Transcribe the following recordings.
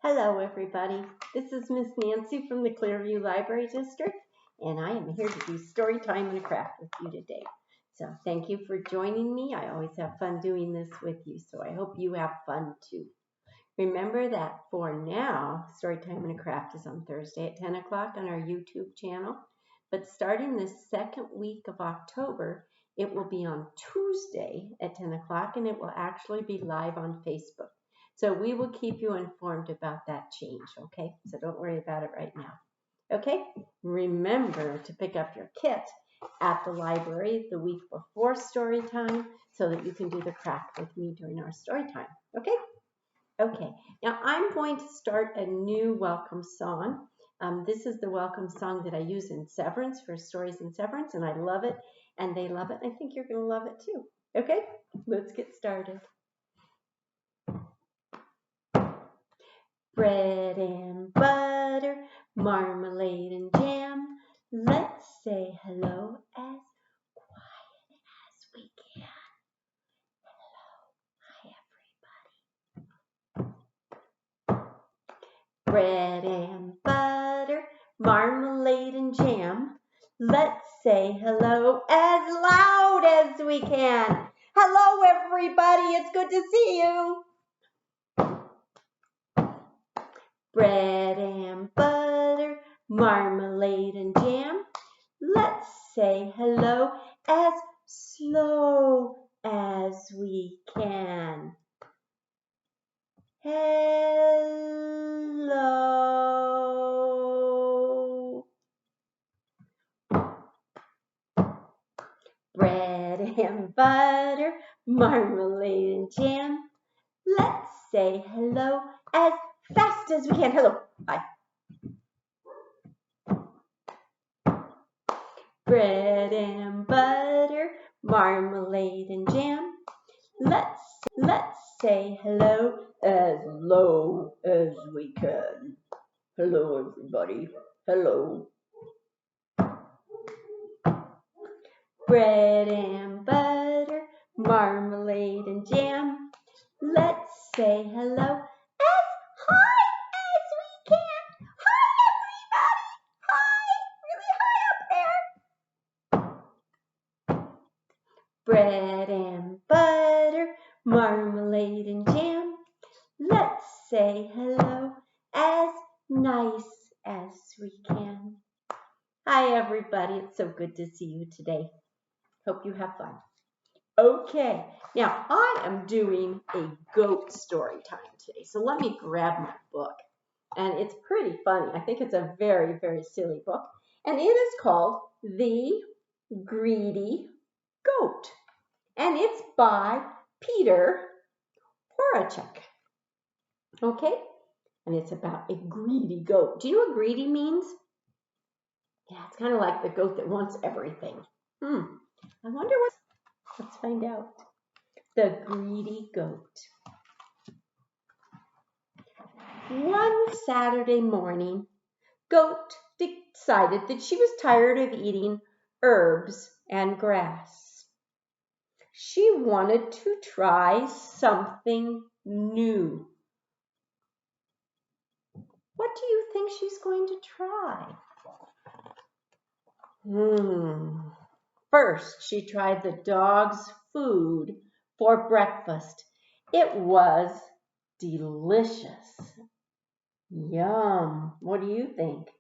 Hello everybody, this is Miss Nancy from the Clearview Library District, and I am here to do story time and a craft with you today. So thank you for joining me. I always have fun doing this with you, so I hope you have fun too. Remember that for now, Storytime and a Craft is on Thursday at 10 o'clock on our YouTube channel, but starting the second week of October, it will be on Tuesday at 10 o'clock, and it will actually be live on Facebook. So we will keep you informed about that change, okay? So don't worry about it right now, okay? Remember to pick up your kit at the library the week before story time so that you can do the craft with me during our story time, okay? Okay, now I'm going to start a new welcome song. This is the welcome song that I use in Severance for Stories in Severance, and I love it, and they love it, and I think you're going to love it too. Okay, let's get started. Bread and butter, marmalade and jam. Let's say hello as quiet as we can. Hello, hi everybody. Bread and butter, marmalade and jam. Let's say hello as loud as we can. Hello everybody, it's good to see you. Bread and butter, marmalade and jam. Let's say hello as slow as we can. Hello. Bread and butter, marmalade and jam. Let's say hello as fast as we can. Hello. Hi. Bread and butter, marmalade and jam. Let's say hello as low as we can. Hello, everybody. Hello. Bread and butter, marmalade and jam. Let's say hello as high as we can. Hi, everybody. Hi, really high up there. Bread and butter, marmalade and jam. Let's say hello as nice as we can. Hi, everybody. It's so good to see you today. Hope you have fun. Okay, now I am doing a goat story time today. So let me grab my book. And it's pretty funny. I think it's a very, very silly book. And it is called The Greedy Goat. And it's by Peter Horachek. Okay? And it's about a greedy goat. Do you know what greedy means? Yeah, it's kind of like the goat that wants everything. I wonder what... Let's find out. The Greedy Goat. One Saturday morning, Goat decided that she was tired of eating herbs and grass. She wanted to try something new. What do you think she's going to try? First, she tried the dog's food for breakfast. It was delicious. Yum. What do you think?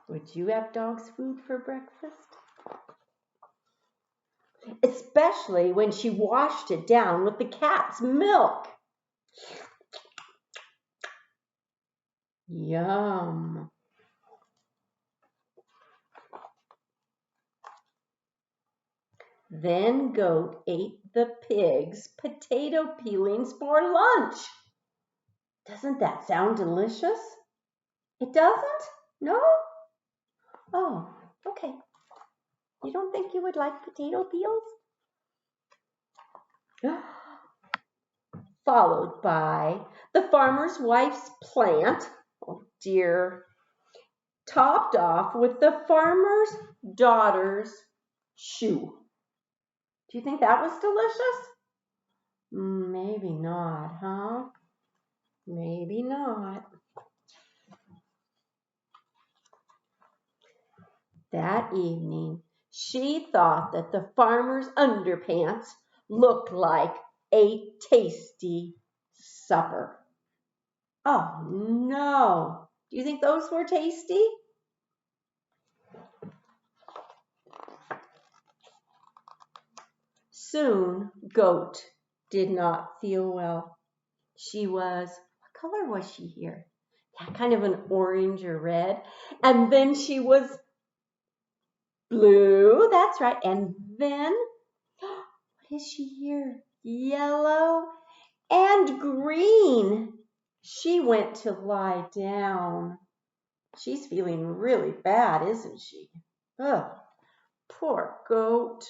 Would you have dog's food for breakfast? Especially when she washed it down with the cat's milk. Yum. Then Goat ate the pig's potato peelings for lunch. Doesn't that sound delicious? It doesn't? No? Oh, okay. You don't think you would like potato peels? Followed by the farmer's wife's plant. Oh dear. Topped off with the farmer's daughter's shoe. Do you think that was delicious? Maybe not, huh? Maybe not. That evening, she thought that the farmer's underpants looked like a tasty supper. Oh no! Do you think those were tasty? Soon, Goat did not feel well. She was, what color was she here? Yeah, kind of an orange or red. And then she was blue, that's right. And then, what is she here? Yellow and green. She went to lie down. She's feeling really bad, isn't she? Oh, poor Goat.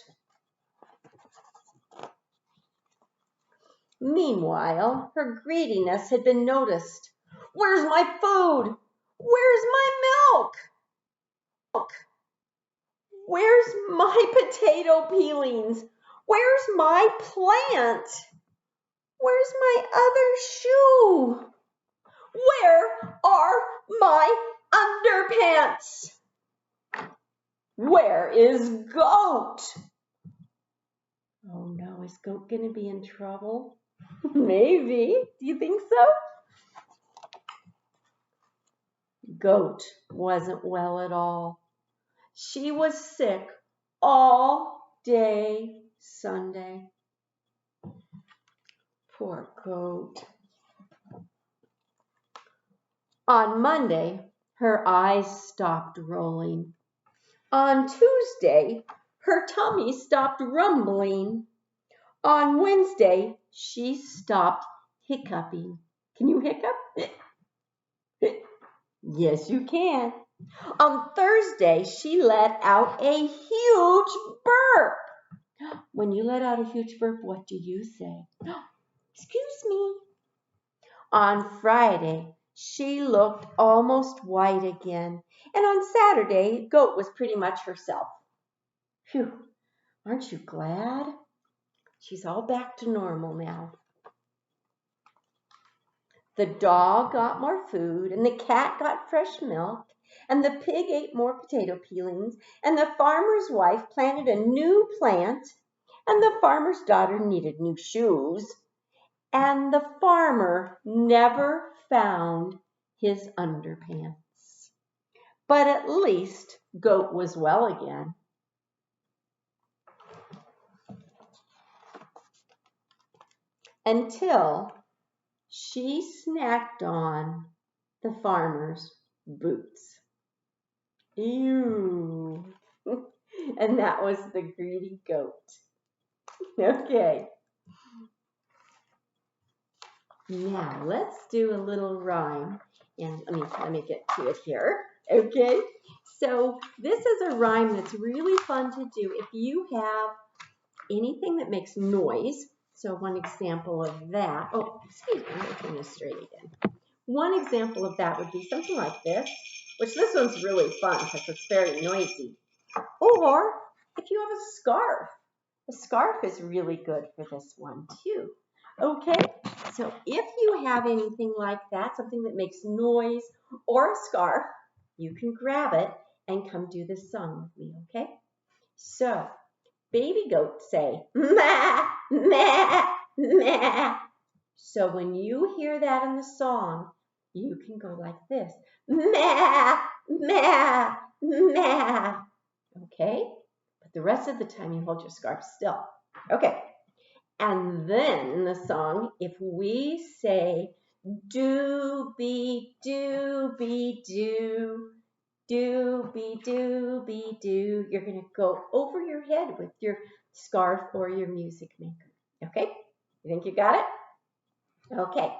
Meanwhile, her greediness had been noticed. Where's my food? Where's my milk? Where's my potato peelings? Where's my plant? Where's my other shoe? Where are my underpants? Where is Goat? Oh no, is Goat gonna be in trouble? Maybe. Do you think so? Goat wasn't well at all. She was sick all day Sunday. Poor Goat. On Monday, her eyes stopped rolling. On Tuesday, her tummy stopped rumbling. On Wednesday, she stopped hiccuping. Can you hiccup? Yes, you can. On Thursday, she let out a huge burp. When you let out a huge burp, what do you say? Excuse me. On Friday, she looked almost white again. And on Saturday, Goat was pretty much herself. Phew, aren't you glad? She's all back to normal now. The dog got more food, and the cat got fresh milk, and the pig ate more potato peelings, and the farmer's wife planted a new plant, and the farmer's daughter needed new shoes, and the farmer never found his underpants. But at least Goat was well again. Until she snacked on the farmer's boots. Ew. And that was the greedy Goat. Okay. Now let's do a little rhyme. And let me get to it here. Okay. So this is a rhyme that's really fun to do if you have anything that makes noise. So one example of that, oh, excuse me, I'm going to turn this straight again. One example of that would be something like this, which this one's really fun because it's very noisy. Or if you have a scarf is really good for this one too. Okay, so if you have anything like that, something that makes noise or a scarf, you can grab it and come do this song with me, okay? So, baby goats say, "Meh, meh, meh." So when you hear that in the song, you can go like this, "Meh, meh, meh." Okay? But the rest of the time you hold your scarf still. Okay. And then in the song, if we say, "Dooby, dooby, doo, dooby, dooby, doo," you're going to go over your head with your scarf or your music maker. Okay? You think you got it? Okay,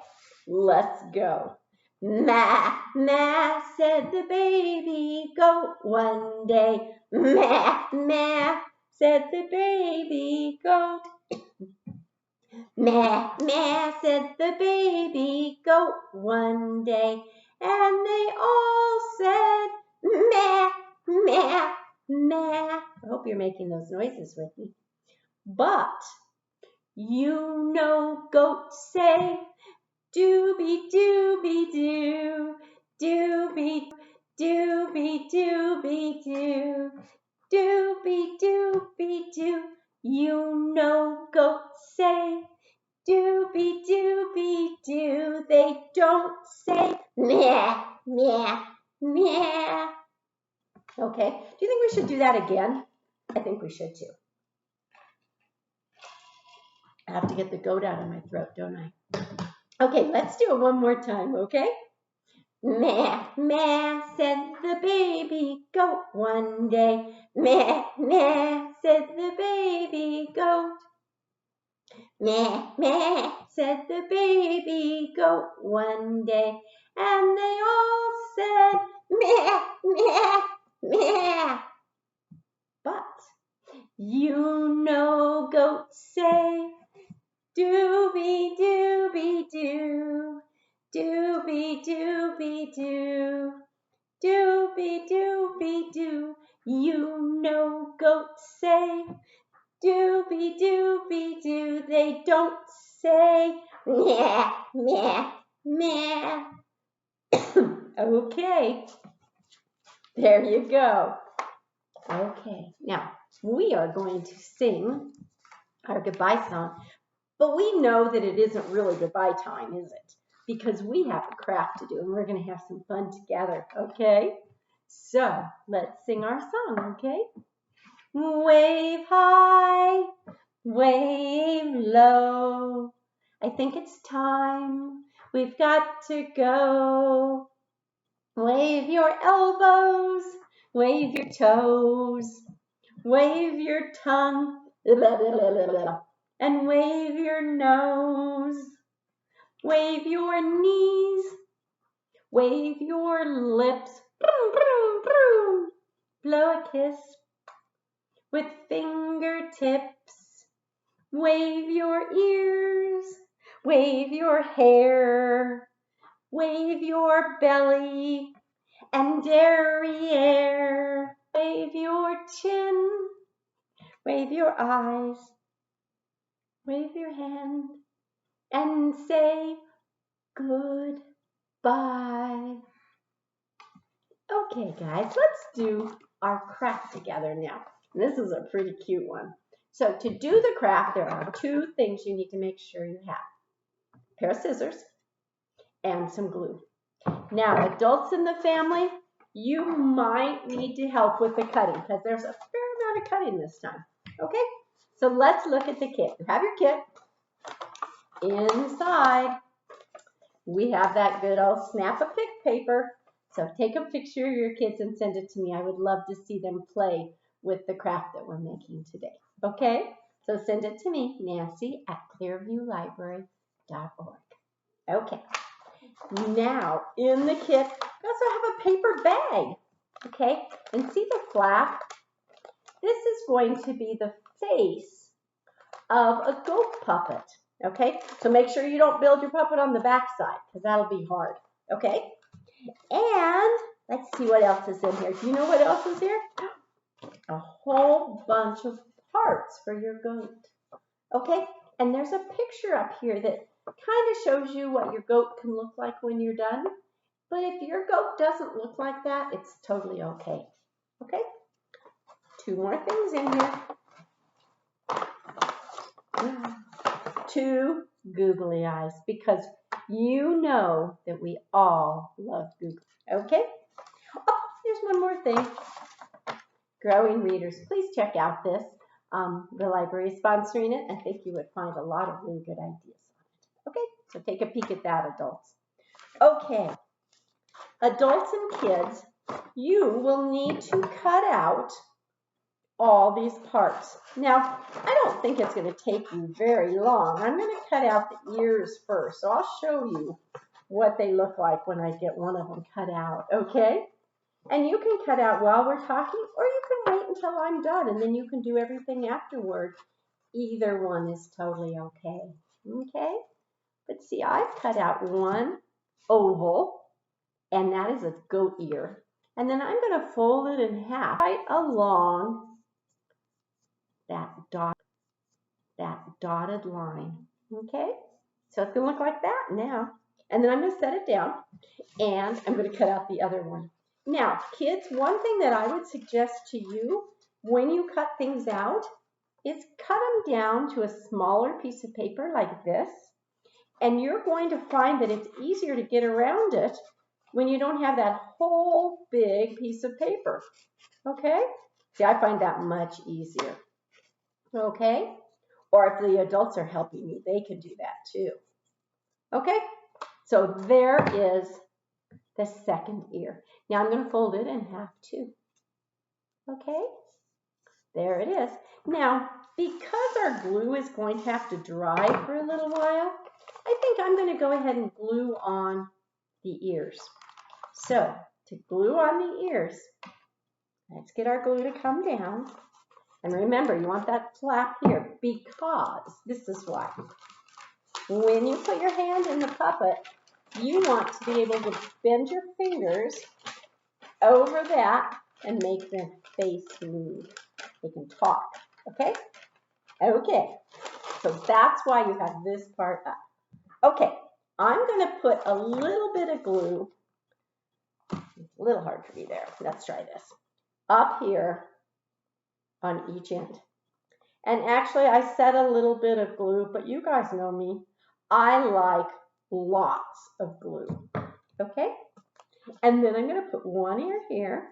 let's go. "Ma, ma," said the baby goat one day. "Ma, ma," said the baby goat. "Meh, meh," said the baby goat one day, and they all said, "Meh, meh, meh." I hope you're making those noises with me. But you know goats say, Dooby dooby doo, dooby dooby dooby doo, dooby dooby doo. You know goats say dooby dooby doo. They don't say meh, meh, meh. Okay, do you think we should do that again? I think we should too. I have to get the goat out of my throat, don't I? Okay, let's do it one more time, okay? Meh, meh, said the baby goat one day. Meh, meh, said the baby goat. Meh, meh, said the baby goat one day. And they all said, meh, meh, meh. But you know goats say, dooby dooby doo, dooby dooby doo, dooby dooby doo. You know goats say dooby dooby doo. They don't say meh, meh, meh. Okay, there you go. Okay, now we are going to sing our goodbye song. But we know that it isn't really goodbye time, is it? Because we have a craft to do and we're going to have some fun together, okay? So let's sing our song, okay? Wave high, wave low. I think it's time. We've got to go. Wave your elbows, wave your toes, wave your tongue. And wave your nose, wave your knees, wave your lips, broom, broom, broom. Blow a kiss with fingertips, wave your ears, wave your hair, wave your belly and derriere, wave your chin, wave your eyes, wave your hand, and say goodbye. Okay, guys, let's do our craft together now. This is a pretty cute one. So to do the craft, there are two things you need to make sure you have. A pair of scissors and some glue. Now, adults in the family, you might need to help with the cutting because there's a fair amount of cutting this time. Okay, so let's look at the kit. You have your kit. Inside, we have that good old Snap-a-Pic paper. So take a picture of your kids and send it to me. I would love to see them play with the craft that we're making today. Okay, so send it to me, Nancy@clearviewlibrary.org. Okay, now in the kit, we also have a paper bag. Okay, and see the flap? This is going to be the face of a goat puppet. Okay, so make sure you don't build your puppet on the back side because that'll be hard. Okay, and let's see what else is in here. Do you know what else is here? A whole bunch of parts for your goat. Okay, and there's a picture up here that kind of shows you what your goat can look like when you're done. But if your goat doesn't look like that, it's totally okay. Okay, two more things in here. Two googly eyes, because you know that we all love googly. Okay? Oh, there's one more thing. Growing readers, please check out this. The library is sponsoring it. I think you would find a lot of really good ideas on it. Okay, so take a peek at that, adults. Okay, adults and kids, you will need to cut out all these parts. Now, I don't think it's going to take you very long. I'm going to cut out the ears first, so I'll show you what they look like when I get one of them cut out, okay? And you can cut out while we're talking, or you can wait until I'm done, and then you can do everything afterward. Either one is totally okay, okay? But see, I've cut out one oval, and that is a goat ear. And then I'm going to fold it in half right along that dotted line, okay? So it's going to look like that now. And then I'm going to set it down, and I'm going to cut out the other one. Now, kids, one thing that I would suggest to you when you cut things out is cut them down to a smaller piece of paper like this. And you're going to find that it's easier to get around it when you don't have that whole big piece of paper. Okay? See, I find that much easier. Okay? Or if the adults are helping you, they can do that too. Okay? So there is the second ear. Now I'm going to fold it in half too. Okay? There it is. Now, because our glue is going to have to dry for a little while, I think I'm going to go ahead and glue on the ears. So, to glue on the ears, let's get our glue to come down. And remember, you want that flap here because, this is why. When you put your hand in the puppet, you want to be able to bend your fingers over that and make the face move. They can talk, okay? Okay, so that's why you have this part up. Okay, I'm going to put a little bit of glue, it's a little hard for me there, let's try this, up here on each end. And actually I said a little bit of glue, but you guys know me, I like lots of glue, okay? And then I'm going to put one ear here,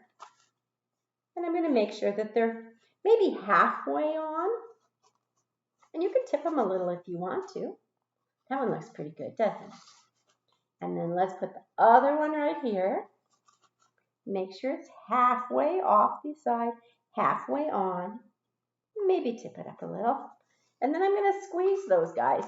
and I'm going to make sure that they're maybe halfway on. And you can tip them a little if you want to. That one looks pretty good, doesn't it? And then let's put the other one right here. Make sure it's halfway off the side, halfway on. Maybe tip it up a little. And then I'm going to squeeze those guys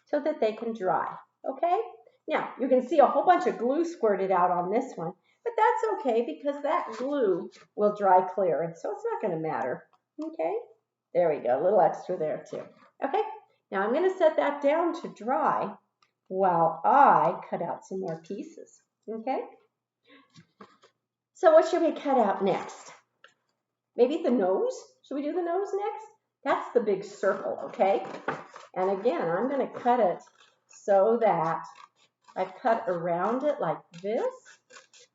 so that they can dry, okay? Now, you can see a whole bunch of glue squirted out on this one, but that's okay because that glue will dry clear, and so it's not going to matter, okay? There we go, a little extra there too. Okay, now I'm going to set that down to dry while I cut out some more pieces, okay? So what should we cut out next? Maybe the nose? Should we do the nose next? That's the big circle, okay? And again, I'm going to cut it so that I cut around it like this,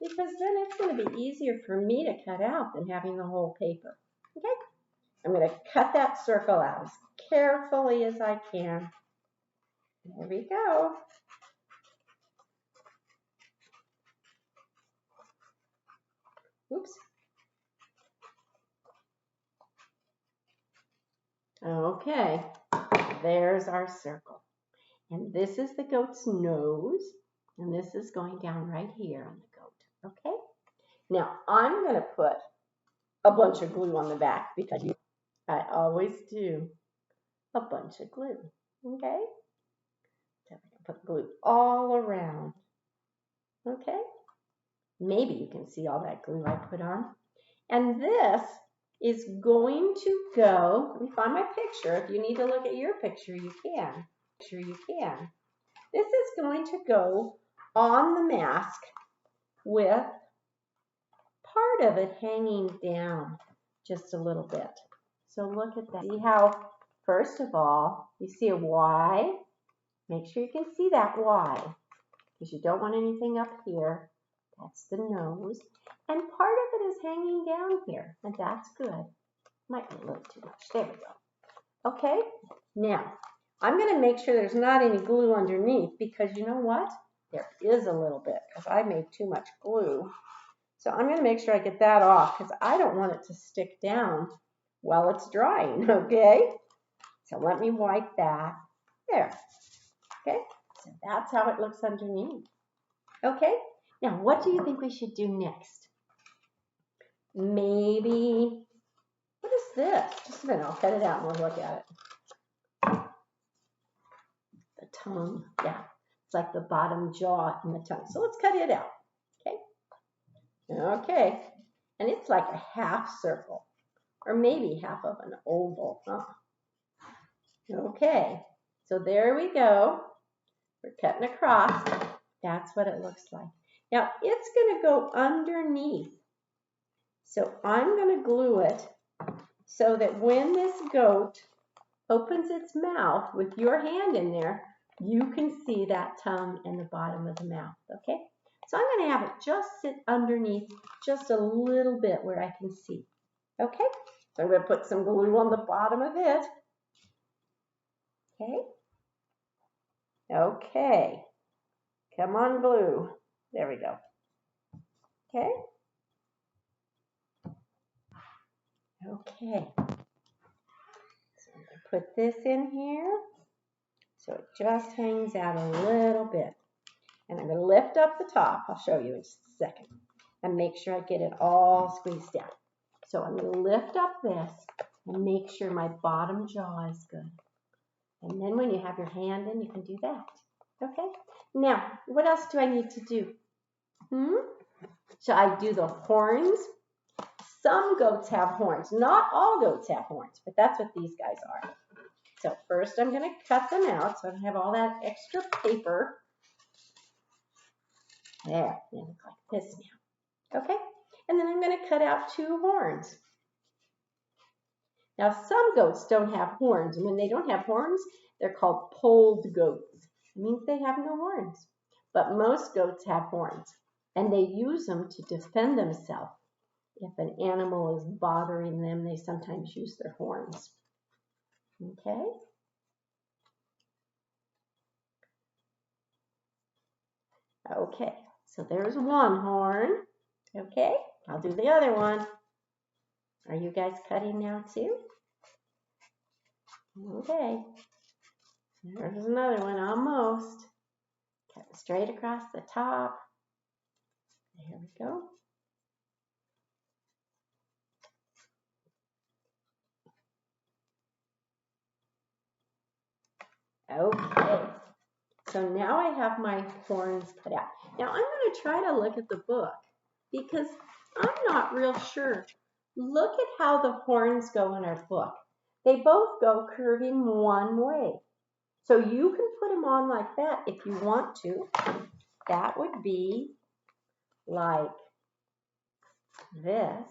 because then it's going to be easier for me to cut out than having the whole paper, okay? I'm going to cut that circle out as carefully as I can. There we go. Oops. Okay, there's our circle. And this is the goat's nose, and this is going down right here on the goat, okay? Now, I'm going to put a bunch of glue on the back because I always do a bunch of glue, okay? So I'm going to put glue all around, okay? Maybe you can see all that glue I put on. And this is going to go, let me find my picture. If you need to look at your picture, you can. This is going to go on the mask with part of it hanging down just a little bit. So look at that. See how, first of all, you see a Y? Make sure you can see that Y, because you don't want anything up here. That's the nose. And part of it is hanging down here, and that's good. Might be a little too much. There we go. Okay, now I'm going to make sure there's not any glue underneath, because you know what? There is a little bit, because I made too much glue. So I'm going to make sure I get that off, because I don't want it to stick down while it's drying, okay? So let me wipe that. There. Okay, so that's how it looks underneath. Okay, now what do you think we should do next? Maybe, what is this? Just a minute, I'll cut it out and we'll look at it. The tongue, yeah. It's like the bottom jaw and the tongue. So let's cut it out, okay? Okay, and it's like a half circle, or maybe half of an oval, huh? Okay, so there we go. We're cutting across. That's what it looks like. Now, it's going to go underneath. So I'm going to glue it so that when this goat opens its mouth with your hand in there, you can see that tongue and the bottom of the mouth, okay? So I'm going to have it just sit underneath just a little bit where I can see, okay? So I'm going to put some glue on the bottom of it, okay? Okay, come on glue. There we go, okay? Okay, so I'm going to put this in here so it just hangs out a little bit. And I'm going to lift up the top. I'll show you in just a second. And make sure I get it all squeezed down. So I'm going to lift up this and make sure my bottom jaw is good. And then when you have your hand in, you can do that. Okay? Now, what else do I need to do? Shall I do the horns? Some goats have horns. Not all goats have horns, but that's what these guys are. So first I'm going to cut them out so I don't have all that extra paper. There, they look like this now. Okay, and then I'm going to cut out 2 horns. Now some goats don't have horns, and when they don't have horns, they're called polled goats. It means they have no horns. But most goats have horns, and they use them to defend themselves. If an animal is bothering them, they sometimes use their horns. Okay? Okay, so there's one horn. Okay, I'll do the other one. Are you guys cutting now too? Okay, there's another one almost. Cut straight across the top. There we go. Okay, so now I have my horns cut out. Now I'm going to try to look at the book because I'm not real sure. Look at how the horns go in our book. They both go curving one way. So you can put them on like that if you want to. That would be like this,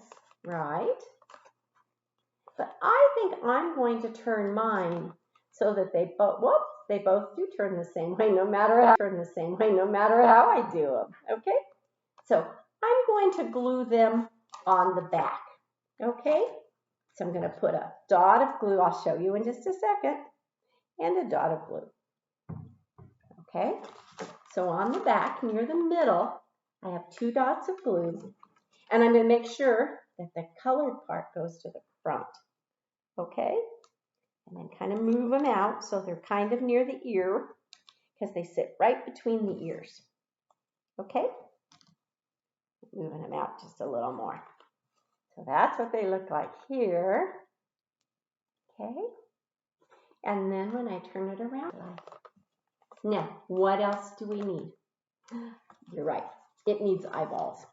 right? But I think I'm going to turn mine so that they both, whoops, they both do turn the same way no matter how I do them, okay? So I'm going to glue them on the back, okay? So I'm going to put a dot of glue, I'll show you in just a second, and a dot of glue, okay? So on the back near the middle, I have 2 dots of glue, and I'm going to make sure that the colored part goes to the front, okay? And then kind of move them out so they're kind of near the ear because they sit right between the ears, okay? Moving them out just a little more. So that's what they look like here, okay? And then when I turn it around, now what else do we need? You're right, it needs eyeballs.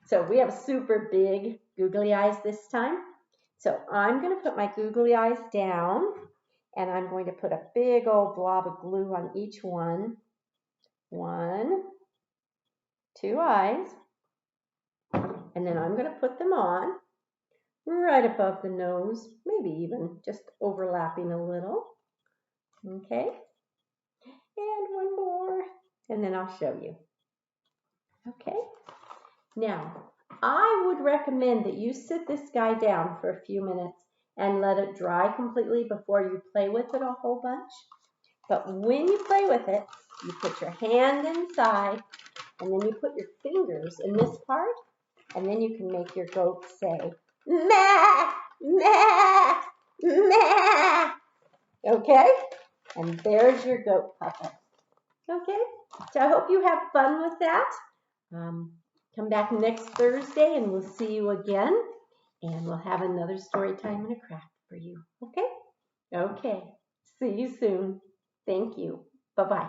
So we have super big googly eyes this time. So I'm going to put my googly eyes down, and I'm going to put a big old blob of glue on each one. 1, 2 eyes. And then I'm going to put them on right above the nose, maybe even just overlapping a little. Okay. And one more. And then I'll show you. Okay. Now, I would recommend that you sit this guy down for a few minutes and let it dry completely before you play with it a whole bunch. But when you play with it, you put your hand inside, and then you put your fingers in this part, and then you can make your goat say, "Meh, meh, meh." Okay? And there's your goat puppet. Okay? So I hope you have fun with that. Come back next Thursday and we'll see you again. And we'll have another story time and a craft for you. Okay? Okay. See you soon. Thank you. Bye-bye.